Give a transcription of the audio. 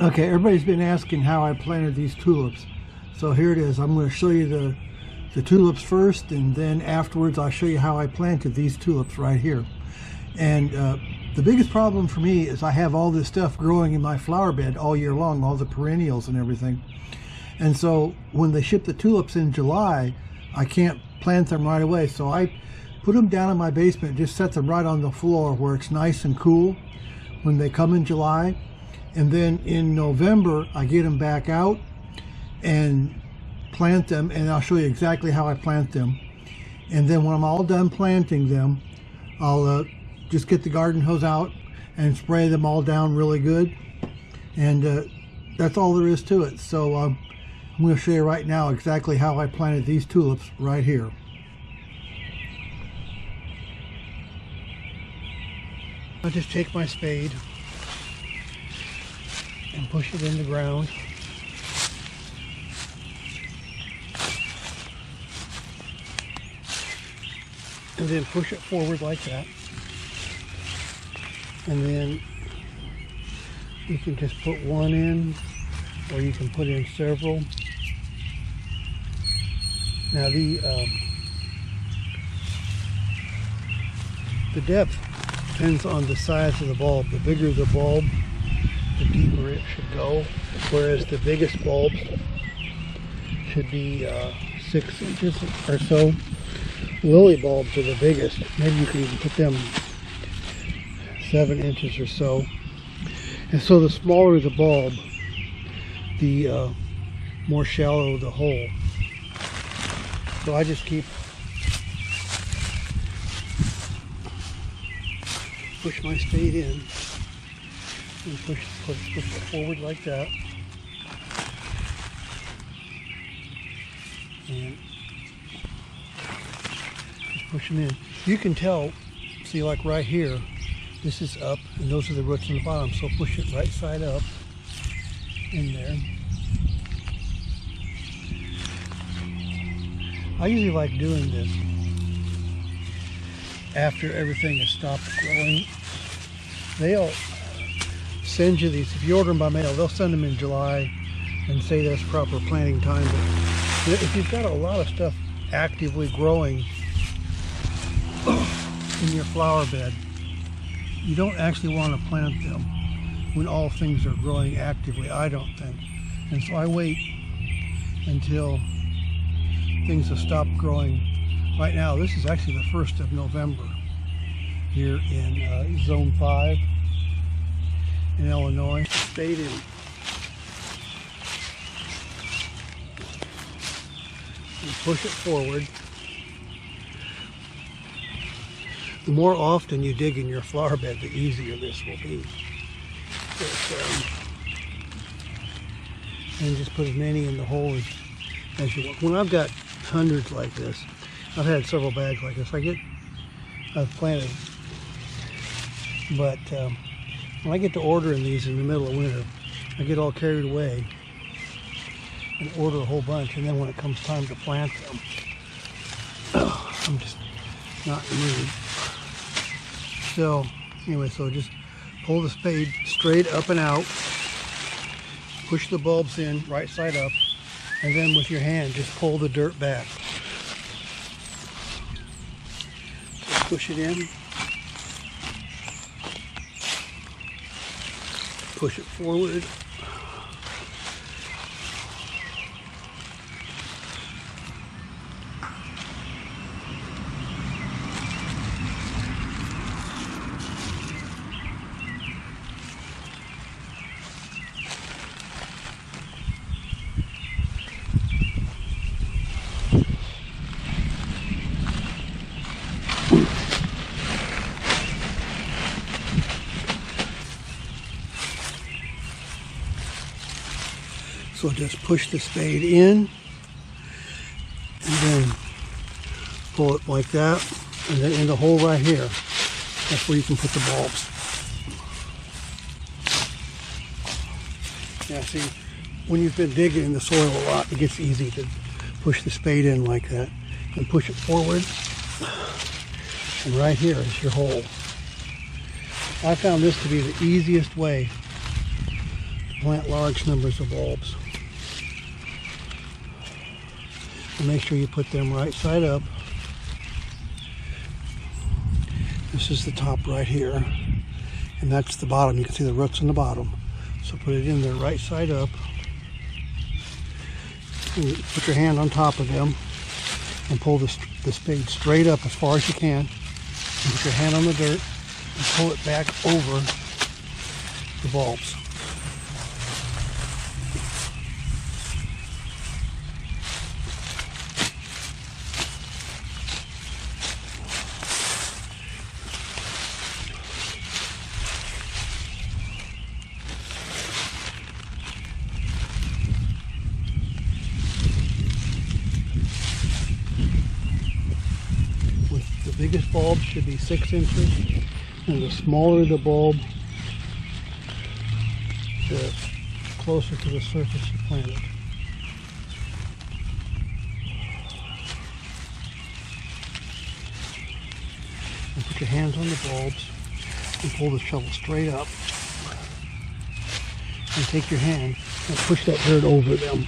Okay, everybody's been asking how I planted these tulips. So here it is. I'm going to show you the tulips first, and then afterwards I'll show you how I planted these tulips right here. And the biggest problem for me is I have all this stuff growing in my flower bed all year long, all the perennials and everything. And so when they ship the tulips in July, I can't plant them right away. So I put them down in my basement, just set them right on the floor where it's nice and cool when they come in July. And then in November, I get them back out and plant them, and I'll show you exactly how I plant them. And then when I'm all done planting them, I'll just get the garden hose out and spray them all down really good. And that's all there is to it. So I'm going to show you right now exactly how I planted these tulips right here. I'll just take my spade and push it in the ground. And then push it forward like that. And then you can just put one in, or you can put in several. Now the depth depends on the size of the bulb. The bigger the bulb, the deeper it should go, whereas the biggest bulbs should be 6 inches or so. Lily bulbs are the biggest. Maybe you can even put them 7 inches or so. And so the smaller the bulb, the more shallow the hole. So I just keep push my spade in and push it forward like that. And just push them in. You can tell, see, like right here, this is up and those are the roots on the bottom. So push it right side up in there. I usually like doing this after everything has stopped growing. They'll send you these, if you order them by mail, they'll send them in July and say that's proper planting time. But if you've got a lot of stuff actively growing in your flower bed, you don't actually want to plant them when all things are growing actively, I don't think. And so I wait until things have stopped growing. Right now, this is actually the 1st of November here in Zone 5 in Illinois. Spade in. And push it forward. The more often you dig in your flower bed, the easier this will be. And just put as many in the hole as you want. When I've got hundreds like this, I've had several bags like this. I've planted, but when I get to ordering these in the middle of winter, I get all carried away and order a whole bunch, and then when it comes time to plant them, I'm just not in the mood. So anyway, so just pull the spade straight up and out, push the bulbs in right side up, and then with your hand just pull the dirt back. So push it in, push it forward. So just push the spade in and then pull it like that, and then in the hole right here, that's where you can put the bulbs. Yeah, see, when you've been digging in the soil a lot, it gets easy to push the spade in like that and push it forward. And right here is your hole. I found this to be the easiest way to plant large numbers of bulbs. And make sure you put them right side up. This is the top right here, and that's the bottom. You can see the roots in the bottom. So put it in there right side up. And put your hand on top of them and pull the spade straight up as far as you can. And put your hand on the dirt and pull it back over the bulbs. The biggest bulb should be 6 inches, and the smaller the bulb, the closer to the surface you plant it. And put your hands on the bulbs and pull the shovel straight up. And take your hand and push that dirt over them.